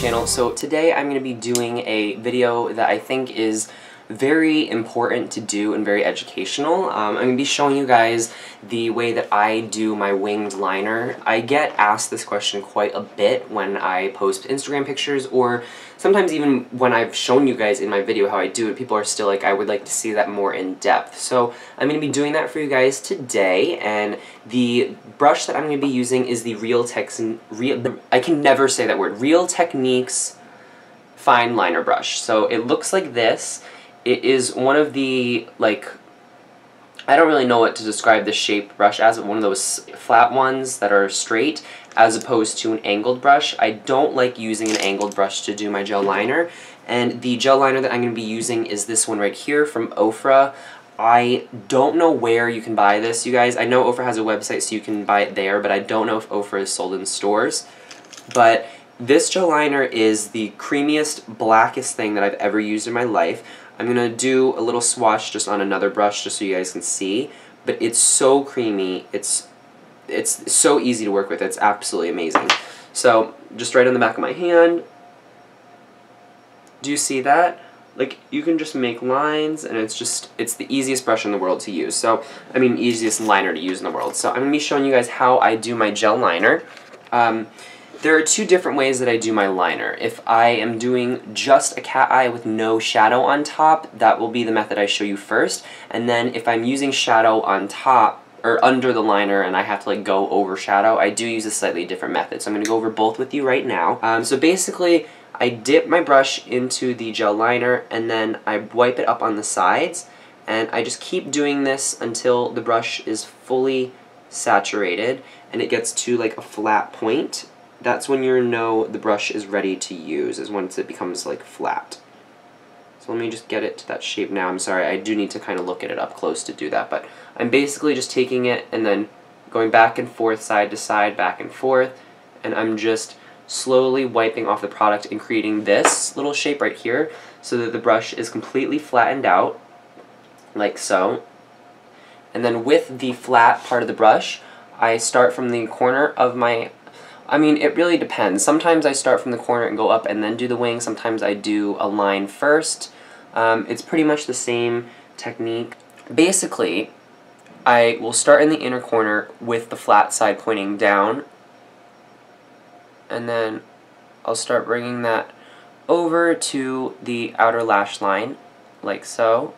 channel. So today I'm going to be doing a video that I think is very important to do and very educational. I'm going to be showing you guys the way that I do my winged liner. I get asked this question quite a bit when I post Instagram pictures, or sometimes even when I've shown you guys in my video how I do it, people are still like, I would like to see that more in depth. So I'm going to be doing that for you guys today, and the brush that I'm going to be using is the Real Techniques fine liner brush. So it looks like this. It is one of the, like, I don't really know what to describe the shape brush as, but one of those flat ones that are straight, as opposed to an angled brush. I don't like using an angled brush to do my gel liner, and the gel liner that I'm going to be using is this one right here from OFRA. I don't know where you can buy this, you guys. I know OFRA has a website, so you can buy it there, but I don't know if OFRA is sold in stores. But this gel liner is the creamiest, blackest thing that I've ever used in my life. I'm going to do a little swatch just on another brush just so you guys can see, but it's so creamy, it's so easy to work with, it's absolutely amazing. So, just right on the back of my hand, do you see that? Like, you can just make lines, and it's the easiest brush in the world to use. So, I mean, easiest liner to use in the world. So, I'm going to be showing you guys how I do my gel liner. There are two different ways that I do my liner. If I am doing just a cat eye with no shadow on top, that will be the method I show you first. And then if I'm using shadow on top, or under the liner, and I have to like go over shadow, I do use a slightly different method. So I'm going to go over both with you right now. So basically, I dip my brush into the gel liner, and then I wipe it up on the sides, and I just keep doing this until the brush is fully saturated, and it gets to like a flat point. That's when you know the brush is ready to use, is once it becomes like flat. So let me just get it to that shape now. I'm sorry, I do need to kind of look at it up close to do that, but I'm basically just taking it and then going back and forth, side to side, back and forth, and I'm just slowly wiping off the product and creating this little shape right here so that the brush is completely flattened out, like so. And then with the flat part of the brush, I start from the corner of my, I mean, it really depends. Sometimes I start from the corner and go up and then do the wing. Sometimes I do a line first. It's pretty much the same technique. Basically, I will start in the inner corner with the flat side pointing down, and then I'll start bringing that over to the outer lash line, like so.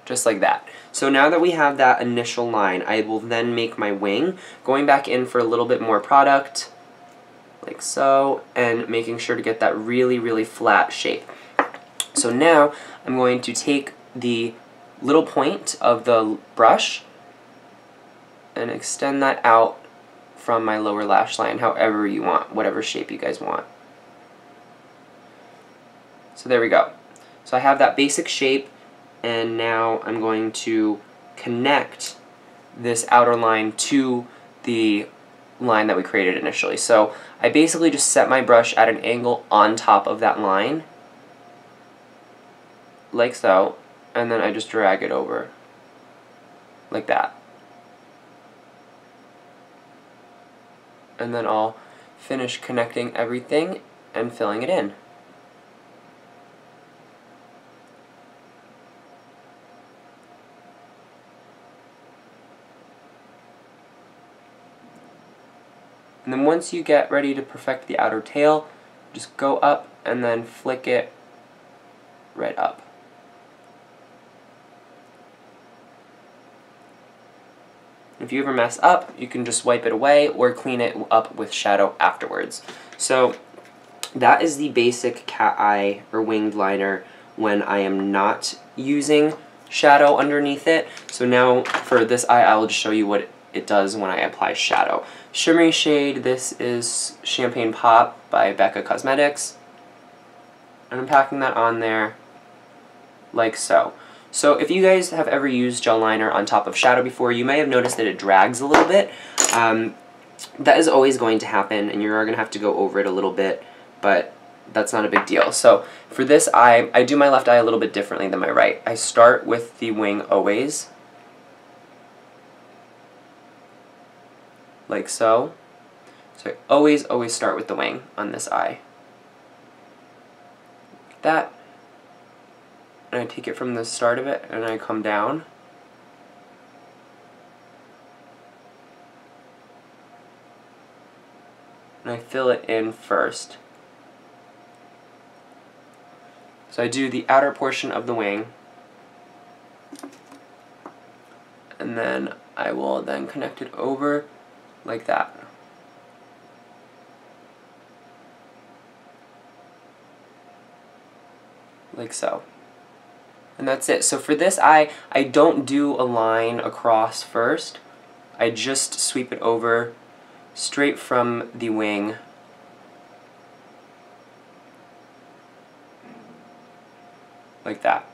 Just like that. So now that we have that initial line, I will then make my wing, going back in for a little bit more product, like so, and making sure to get that really, really flat shape. So now I'm going to take the little point of the brush and extend that out from my lower lash line, however you want, whatever shape you guys want. So there we go. So I have that basic shape, and now I'm going to connect this outer line to the line that we created initially. So I basically just set my brush at an angle on top of that line, like so, and then I just drag it over, like that. And then I'll finish connecting everything and filling it in. And then once you get ready to perfect the outer tail, just go up and then flick it right up. If you ever mess up, you can just wipe it away or clean it up with shadow afterwards. So that is the basic cat eye or winged liner when I am not using shadow underneath it. So now for this eye, I will just show you what it does when I apply shadow. Shimmery shade, this is Champagne Pop by Becca Cosmetics. And I'm packing that on there like so. So if you guys have ever used gel liner on top of shadow before, you may have noticed that it drags a little bit. That is always going to happen, and you're going to have to go over it a little bit, but that's not a big deal. So for this eye, I do my left eye a little bit differently than my right. I start with the wing always, like so. So I always start with the wing on this eye. Like that. And I take it from the start of it and I come down. And I fill it in first. So I do the outer portion of the wing, and then I will then connect it over like that. Like so. And that's it. So for this eye, I don't do a line across first. I just sweep it over straight from the wing. Like that.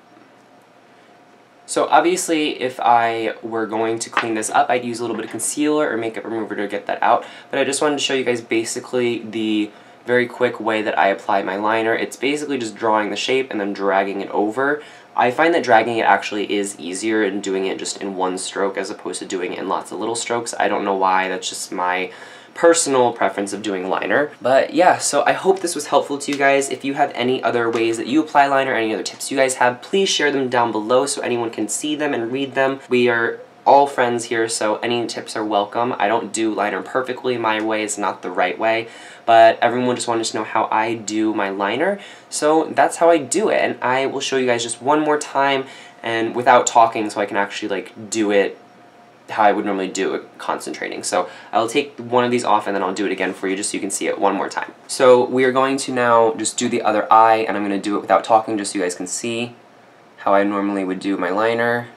So obviously if I were going to clean this up, I'd use a little bit of concealer or makeup remover to get that out. But I just wanted to show you guys basically the very quick way that I apply my liner. It's basically just drawing the shape and then dragging it over. I find that dragging it actually is easier and doing it just in one stroke as opposed to doing it in lots of little strokes. I don't know why, that's just my personal preference of doing liner. But yeah, so I hope this was helpful to you guys. If you have any other ways that you apply liner, any other tips you guys have, please share them down below so anyone can see them and read them. We are all friends here, so any tips are welcome. I don't do liner perfectly. My way is not the right way, but everyone just wanted to know how I do my liner, so that's how I do it. And I will show you guys just one more time and without talking so I can actually like do it how I would normally do it, concentrating. So I'll take one of these off and then I'll do it again for you just so you can see it one more time. So we are going to now just do the other eye, and I'm going to do it without talking just so you guys can see how I normally would do my liner.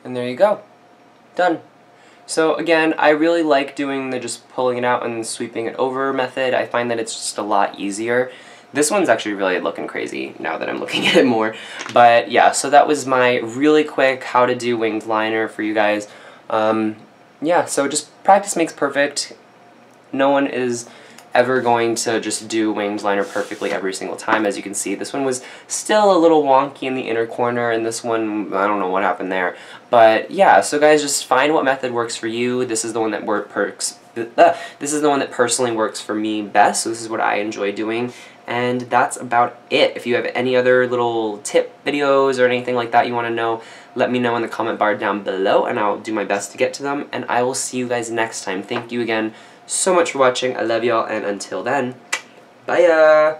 And there you go. Done. So again, I really like doing the just pulling it out and sweeping it over method. I find that it's just a lot easier. This one's actually really looking crazy now that I'm looking at it more. But yeah, so that was my really quick how to do winged liner for you guys. Yeah, so just practice makes perfect. No one is ever going to just do winged liner perfectly every single time. As you can see, this one was still a little wonky in the inner corner, and this one, I don't know what happened there. But yeah, so guys, just find what method works for you. This is the one that this is the one that personally works for me best, so this is what I enjoy doing. And that's about it. If you have any other little tip videos or anything like that you want to know, let me know in the comment bar down below, and I'll do my best to get to them. And I will see you guys next time. Thank you again so much for watching. I love y'all, and until then, bye-ya!